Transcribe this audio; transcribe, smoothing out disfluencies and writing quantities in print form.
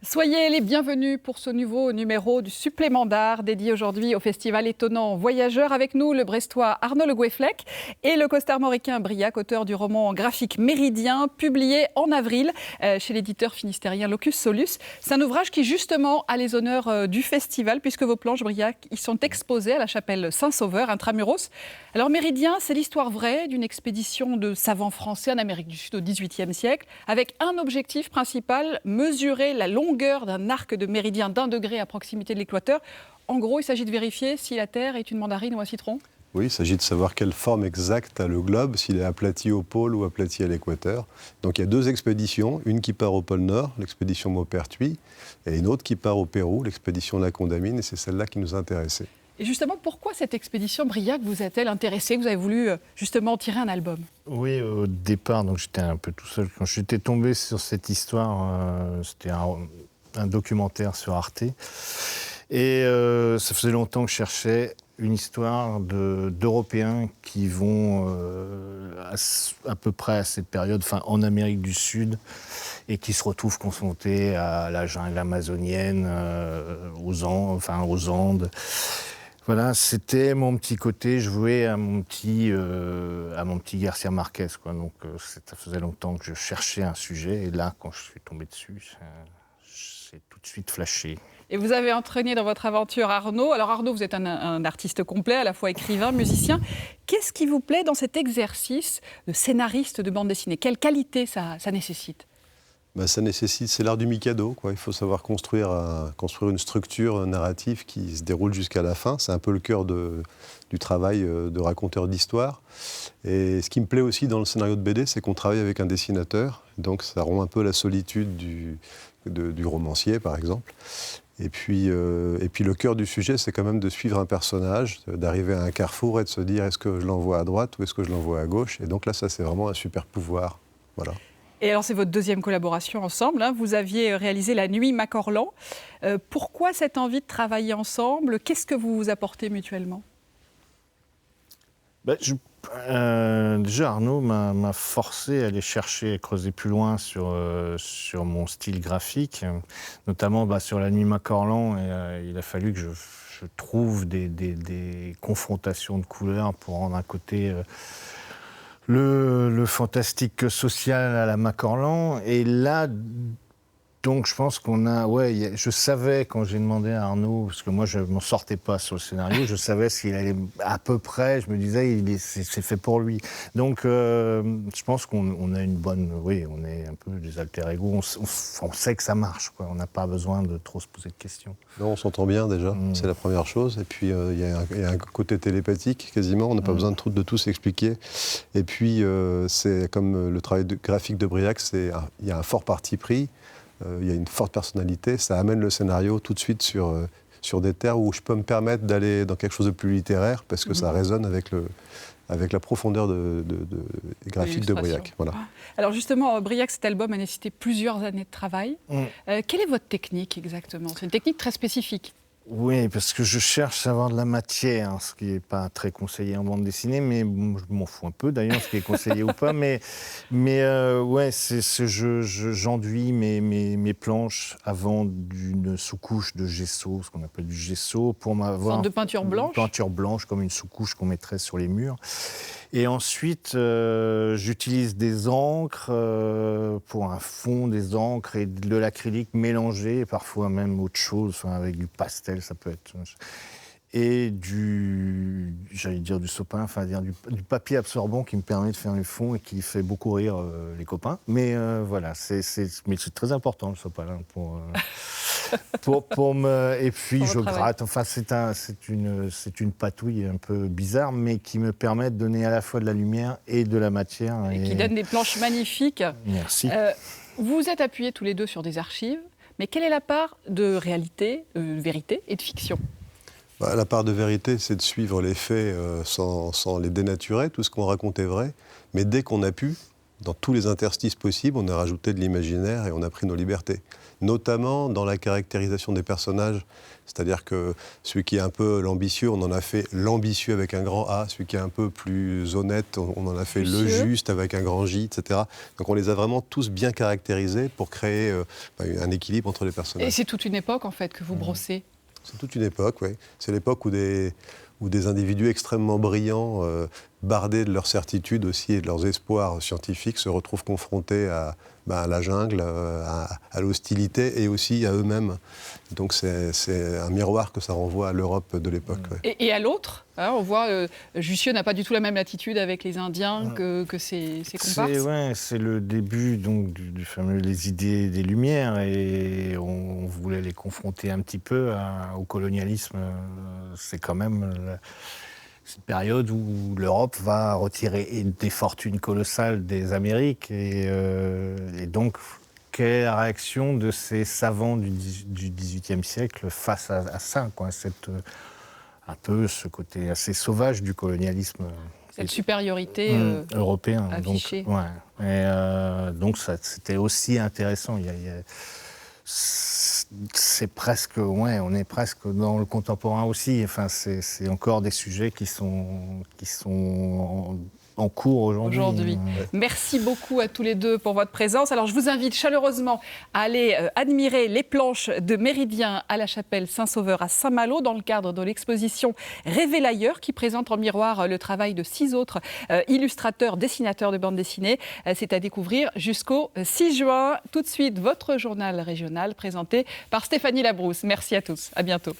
Soyez les bienvenus pour ce nouveau numéro du Supplément d'Art dédié aujourd'hui au Festival étonnant Voyageurs. Avec nous, le Brestois Arnaud Le Gouefflec et le costarmoricain Briac, auteur du roman graphique Méridien, publié en avril chez l'éditeur finistérien Locus Solus. C'est un ouvrage qui justement a les honneurs du festival puisque vos planches, Briac, y sont exposées à la chapelle Saint-Sauveur, intramuros. Alors Méridien, c'est l'histoire vraie d'une expédition de savants français en Amérique du Sud au XVIIIe siècle avec un objectif principal, mesurer la longueur d'un arc de méridien d'1 degré à proximité de l'équateur. En gros, il s'agit de vérifier si la Terre est une mandarine ou un citron. Oui, il s'agit de savoir quelle forme exacte a le globe, s'il est aplati au pôle ou aplati à l'équateur. Donc il y a 2 expéditions, une qui part au pôle Nord, l'expédition Maupertuis, et une autre qui part au Pérou, l'expédition La Condamine, et c'est celle-là qui nous intéressait. Et justement, pourquoi cette expédition, Briac, vous a-t-elle intéressé? Vous avez voulu justement tirer un album? Oui, au départ, donc j'étais un peu tout seul. Quand j'étais tombé sur cette histoire, c'était un documentaire sur Arte. Et ça faisait longtemps que je cherchais une histoire d'Européens qui vont à peu près à cette période, enfin en Amérique du Sud, et qui se retrouvent confrontés à la jungle amazonienne, aux Andes. Voilà, c'était mon petit côté, je jouais à mon petit Garcia Marquez, quoi. Donc ça faisait longtemps que je cherchais un sujet, et là, quand je suis tombé dessus, c'est tout de suite flashé. Et vous avez entraîné dans votre aventure Arnaud. Alors Arnaud, vous êtes un artiste complet, à la fois écrivain, musicien. Qu'est-ce qui vous plaît dans cet exercice de scénariste de bande dessinée? Quelle qualité ça nécessite? Ça nécessite, c'est l'art du Mikado, quoi. Il faut savoir construire une structure narrative qui se déroule jusqu'à la fin. C'est un peu le cœur du travail de raconteur d'histoire. Et ce qui me plaît aussi dans le scénario de BD, c'est qu'on travaille avec un dessinateur. Donc ça rompt un peu la solitude du romancier, par exemple. Et puis le cœur du sujet, c'est quand même de suivre un personnage, d'arriver à un carrefour et de se dire est-ce que je l'envoie à droite ou est-ce que je l'envoie à gauche. Et donc là, ça, c'est vraiment un super pouvoir. Voilà. Et alors, c'est votre deuxième collaboration ensemble. Vous aviez réalisé La Nuit Macorlan. Pourquoi cette envie de travailler ensemble? Qu'est-ce que vous vous apportez mutuellement? Déjà, Arnaud m'a forcé à aller chercher et creuser plus loin sur mon style graphique, notamment sur La Nuit Macorlan. Il a fallu que je trouve des confrontations de couleurs pour rendre un côté... Le fantastique social à la Macorlan. Et là, donc je pense qu'on a... je savais quand j'ai demandé à Arnaud, parce que moi je ne m'en sortais pas sur le scénario, je savais s'il allait à peu près, je me disais, c'est fait pour lui. Donc je pense qu'on a une bonne... Oui, on est un peu des alter-ego, on sait que ça marche, quoi. On n'a pas besoin de trop se poser de questions. Non, on s'entend bien déjà, c'est la première chose. Et puis il y a un côté télépathique quasiment, on n'a pas besoin de tout s'expliquer. Et puis c'est comme le travail graphique de Briac, il y a un fort parti pris. Il y a une forte personnalité, ça amène le scénario tout de suite sur des terres où je peux me permettre d'aller dans quelque chose de plus littéraire parce que ça résonne avec la profondeur graphique de Briac. Voilà. Alors justement, Briac, cet album a nécessité plusieurs années de travail. Quelle est votre technique exactement? C'est une technique très spécifique. Oui, parce que je cherche à avoir de la matière, ce qui n'est pas très conseillé en bande dessinée, mais je m'en fous un peu d'ailleurs, ce qui est conseillé ou pas. Mais j'enduis mes planches avant d'une sous-couche de gesso, ce qu'on appelle du gesso, pour m'avoir... Une sorte de peinture blanche? Une peinture blanche, comme une sous-couche qu'on mettrait sur les murs. Et ensuite, j'utilise des encres pour un fond, des encres et de l'acrylique mélangé, parfois même autre chose, avec du pastel, ça peut être... Et du sopalin, du papier absorbant qui me permet de faire le fond et qui fait beaucoup rire les copains. Mais voilà, mais c'est très important le sopalin pour me... Et puis je gratte. Enfin, c'est une patouille un peu bizarre, mais qui me permet de donner à la fois de la lumière et de la matière. Et qui donne des planches magnifiques. Merci. Vous êtes appuyés tous les deux sur des archives, mais quelle est la part de réalité, vérité et de fiction? La part de vérité, c'est de suivre les faits sans les dénaturer. Tout ce qu'on raconte est vrai. Mais dès qu'on a pu, dans tous les interstices possibles, on a rajouté de l'imaginaire et on a pris nos libertés. notamment dans la caractérisation des personnages. C'est-à-dire que celui qui est un peu l'ambitieux, on en a fait l'ambitieux avec un grand A. Celui qui est un peu plus honnête, on en a fait le juste avec un grand J, etc. Donc on les a vraiment tous bien caractérisés pour créer un équilibre entre les personnages. Et c'est toute une époque, en fait, que vous brossez. C'est toute une époque, oui. C'est l'époque où des individus extrêmement brillants, bardés de leurs certitudes aussi et de leurs espoirs scientifiques, se retrouvent confrontés à la jungle, à l'hostilité et aussi à eux-mêmes. Donc c'est un miroir que ça renvoie à l'Europe de l'époque. Ouais. Et à l'autre, on voit Jussieu n'a pas du tout la même attitude avec les Indiens que ses comparses. C'est le début donc, du fameux Les idées des Lumières, et on voulait les confronter un petit peu au colonialisme. C'est quand même cette période où l'Europe va retirer des fortunes colossales des Amériques, et donc quelle est la réaction de ces savants du XVIIIe siècle face à ça, quoi, un peu ce côté assez sauvage du colonialisme. Cette supériorité européenne affichée. Donc c'était aussi intéressant. C'est presque, on est presque dans le contemporain aussi. Enfin, c'est encore des sujets qui sont en cours aujourd'hui. Merci beaucoup à tous les deux pour votre présence. Alors, je vous invite chaleureusement à aller admirer les planches de Méridien à la chapelle Saint-Sauveur à Saint-Malo dans le cadre de l'exposition Rêver l'ailleurs qui présente en miroir le travail de 6 autres illustrateurs, dessinateurs de bande dessinée. C'est à découvrir jusqu'au 6 juin. Tout de suite, votre journal régional présenté par Stéphanie Labrousse. Merci à tous. À bientôt.